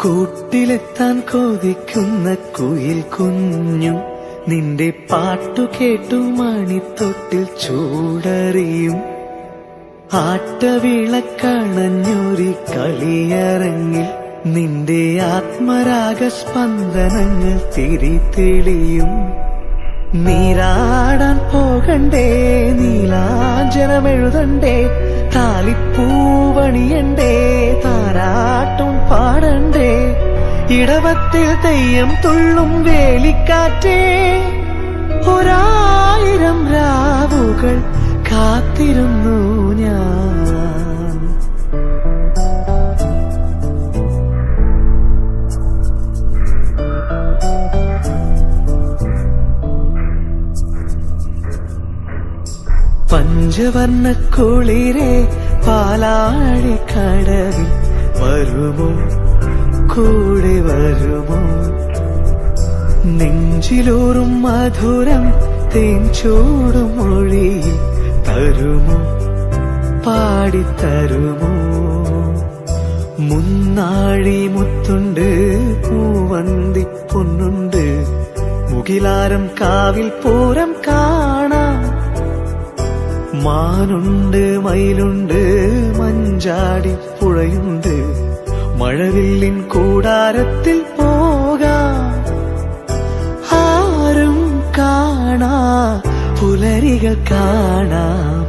കൂട്ടിലെത്താൻ കൊതിക്കുന്ന കുയിൽ കുഞ്ഞു നിന്റെ പാട്ടു കേട്ടു മണിത്തൊട്ടിൽ ചൂടറിയും. ആട്ടവിളക്കണഞ്ഞൊരി കളിയരങ്ങിൽ നിന്റെ ആത്മരാഗസ്പന്ദനങ്ങൾ തിരിതെളിയും. നീരാടാൻ പോകണ്ടേ, നീലാഞ്ജനമെഴുതണ്ടേ, താലിപ്പൂവണിയണ്ടേ, താരാട്ടും പാടണ്ടേ, ഇടവത്തിൽ തെയ്യം തുള്ളും വേലിക്കാറ്റേ, ഒരായിരം രാവുകൾ കാത്തിരുന്നു ഞാൻ. പഞ്ചവർണ്ണ കുളിരെ പാലാഴിക്കടവിൽ വരുമോ, കൂടെ വരുമോ, നെഞ്ചിലൂറും മധുരം തേൻ ചൂടും മൊഴിയിൽ തരുമോ, പാടിത്തരുമോ. മുന്നാഴി മുത്തുണ്ട്, പൂവന്തി പൊന്നുണ്ട്, മുകിലാരം കാവിൽ പൂരം കാണാം. മാനുണ്ട്, മയിലുണ്ട്, മഞ്ചാടി പുഴയുണ്ട്, മഴവില്ലിൻ കൂടാരത്തിൽ പോകാം. ആരും കാണാ പുലരികൾ കാണാം.